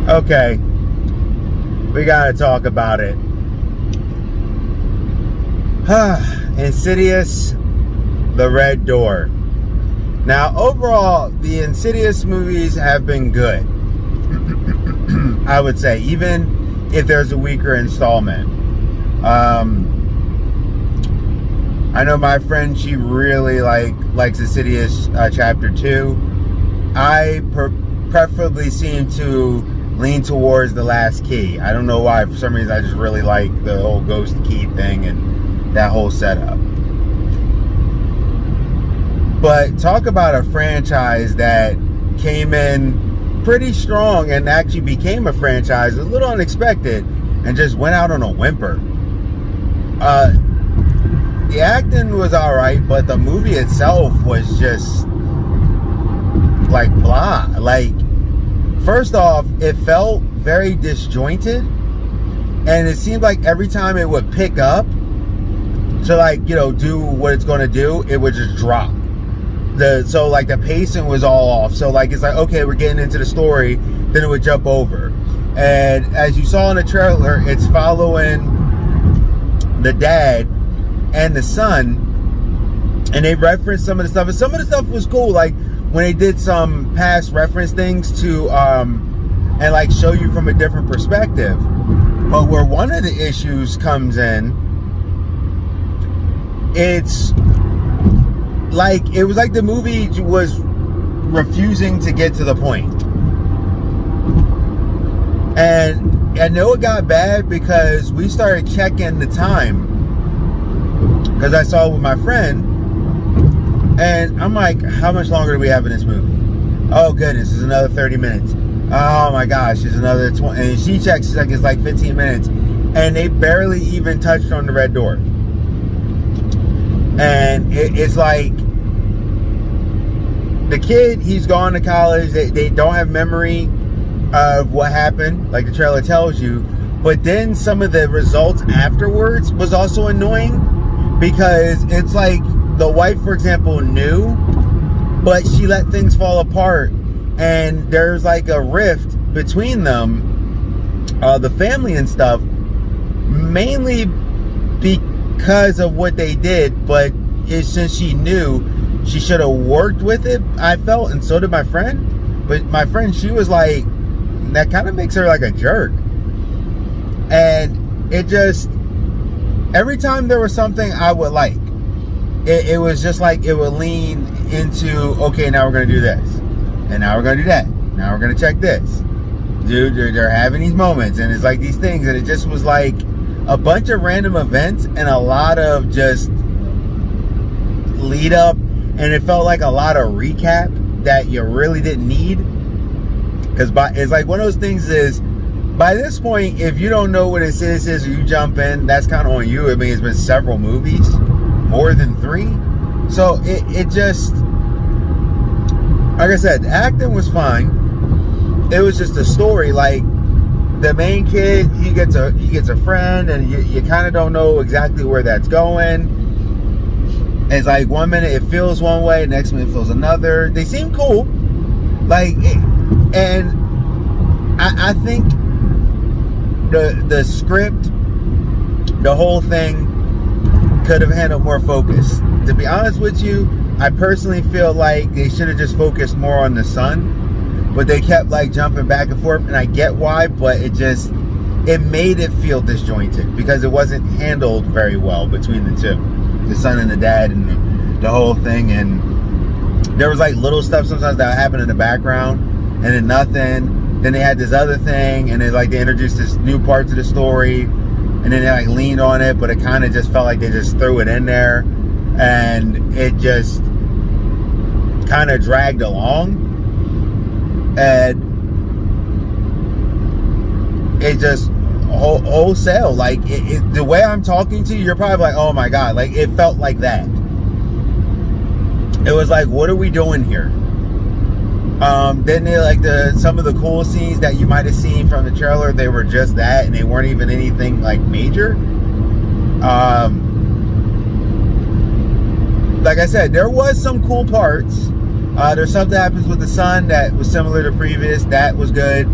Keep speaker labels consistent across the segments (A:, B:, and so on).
A: Okay, we gotta talk about it. Insidious, The Red Door. Now, overall, the Insidious movies have been good. I would say, even if there's a weaker installment. I know my friend, she really likes Insidious Chapter 2. I preferably seem to lean towards the last key. I don't know why. For some reason, I just really like the whole ghost key thing and that whole setup. But talk about a franchise that came in pretty strong and actually became a franchise, a little unexpected, and just went out on a whimper. The acting was alright, but the movie itself was just like blah. Like, first off, it felt very disjointed, and it seemed like every time it would pick up to do what it's going to do, it would just drop. So the pacing was all off. So it's like, okay, we're getting into the story, then it would jump over. And as you saw in the trailer, it's following the dad and the son, and they referenced some of the stuff, and some of the stuff was cool, like when they did some past reference things to and show you from a different perspective. But where one of the issues comes in, it was like the movie was refusing to get to the point. And I know it got bad because we started checking the time, because I saw it with my friend, and I'm like, how much longer do we have in this movie? Oh goodness, it's another 30 minutes. Oh my gosh, it's another 20. And she checks, it's like 15 minutes. And they barely even touched on the red door. And it's like, the kid, he's gone to college. They don't have memory of what happened, like the trailer tells you. But then some of the results afterwards was also annoying, because it's like the wife, for example, knew, but she let things fall apart, and there's like a rift between them, the family and stuff, mainly because of what they did. But since she knew, she should have worked with it, I felt, and so did my friend. But my friend, she was like, that kind of makes her like a jerk. And it just, every time there was something I would like, it was just like it would lean into, okay, now we're going to do this, and now we're going to do that, now we're going to check this. Dude, they're having these moments, and it's like these things, and it just was like a bunch of random events and a lot of just lead up, and it felt like a lot of recap that you really didn't need. Because it's like one of those things is, by this point, if you don't know what Insidious is, or you jump in, that's kind of on you. I mean, it's been several movies, more than 3. So it just, like I said, the acting was fine. It was just a story. Like, the main kid, he gets a friend, and you kind of don't know exactly where that's going. It's like 1 minute it feels one way, next minute it feels another. They seem cool, and I think the script, the whole thing could have handled more focus. To be honest with you, I personally feel like they should have just focused more on the son, but they kept jumping back and forth, and I get why, but it made it feel disjointed because it wasn't handled very well between the two, the son and the dad, and the whole thing. And there was little stuff sometimes that happened in the background, and then nothing. Then they had this other thing, and they introduced this new part to the story, and then they leaned on it, but it kind of just felt like they just threw it in there, and it just kind of dragged along, and it just wholesale, the way I'm talking to you, you're probably like, oh my god, it felt like that. It was like, what are we doing here? Then they some of the cool scenes that you might have seen from the trailer, they were just that, and they weren't even anything major. Like I said, there was some cool parts. There's something that happens with the son that was similar to previous, that was good.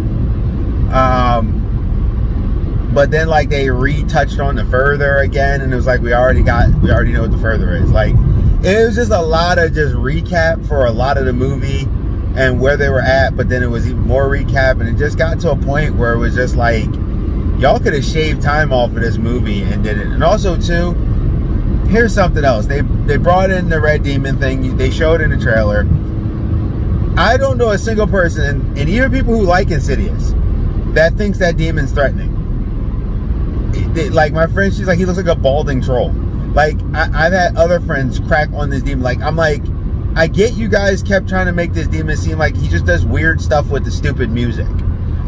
A: But then like they retouched on the further again, and it was like we already know what the further is. Like it was just a lot of just recap for a lot of the movie and where they were at, but then it was even more recap, and it just got to a point where it was just like y'all could have shaved time off of this movie and did it. And also too, here's something else. They brought in the red demon thing. They showed in the trailer. I don't know a single person, and even people who like Insidious, that thinks that demon's threatening. Like my friend, she's like, he looks like a balding troll. Like I've had other friends crack on this demon. Like I'm like, I get you guys kept trying to make this demon seem like he just does weird stuff with the stupid music.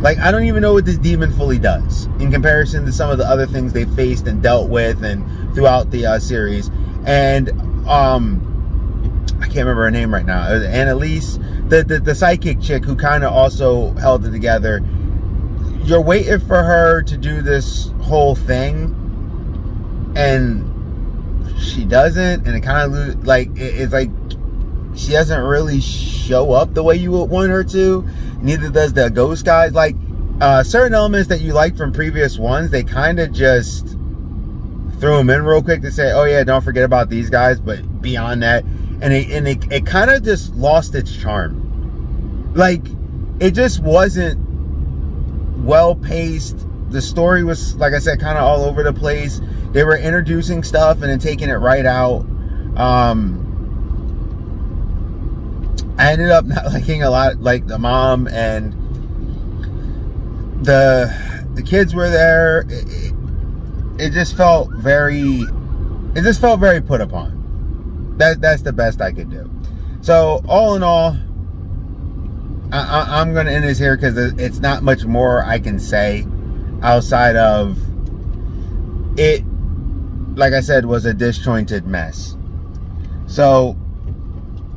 A: Like I don't even know what this demon fully does in comparison to some of the other things they faced and dealt with and throughout the series. And I can't remember her name right now. It was Annalise, the psychic chick who kind of also held it together. You're waiting for her to do this whole thing, and she doesn't, and it kind of like it's like she doesn't really show up the way you would want her to. Neither does the ghost guys. Like certain elements that you liked from previous ones, they kind of just threw them in real quick to say, oh yeah, don't forget about these guys. But beyond that, and it kind of just lost its charm. Like it just wasn't well paced. The story was, like I said, kind of all over the place. They were introducing stuff and then taking it right out. I ended up not liking a lot, like the mom and the kids were there. It just felt very put upon. That's the best I could do. So all in all, I'm gonna end this here because it's not much more I can say outside of it. Like I said, was a disjointed mess. So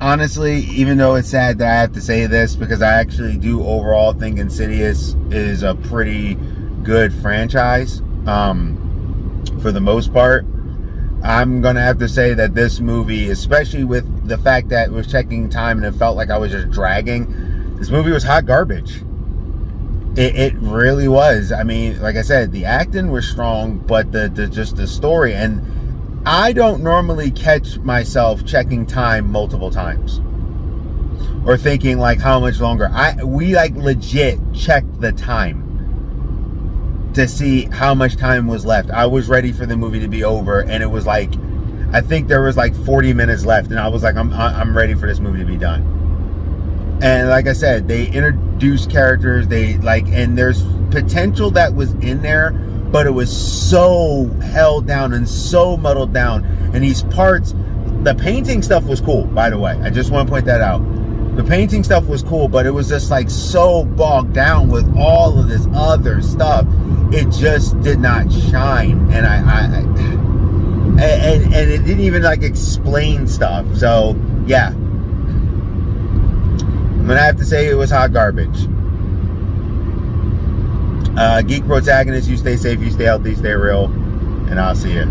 A: honestly, even though it's sad that I have to say this, because I actually do overall think Insidious is a pretty good franchise for the most part, I'm gonna have to say that this movie, especially with the fact that it was checking time and it felt like I was just dragging, this movie was hot garbage. It really was. I mean, like I said, the acting was strong, but the story, and I don't normally catch myself checking time multiple times or thinking like how much longer. We like legit checked the time to see how much time was left. I was ready for the movie to be over, and it was like, I think there was like 40 minutes left, and I was like, I'm ready for this movie to be done. And like I said, they introduced characters, and there's potential that was in there, but it was so held down and so muddled down. And these parts, the painting stuff was cool, by the way. I just want to point that out. The painting stuff was cool, but it was just like so bogged down with all of this other stuff. It just did not shine. And and it didn't even like explain stuff. So yeah, I'm gonna have to say it was hot garbage. Geek Protagonist, you stay safe, you stay healthy, stay real, and I'll see you.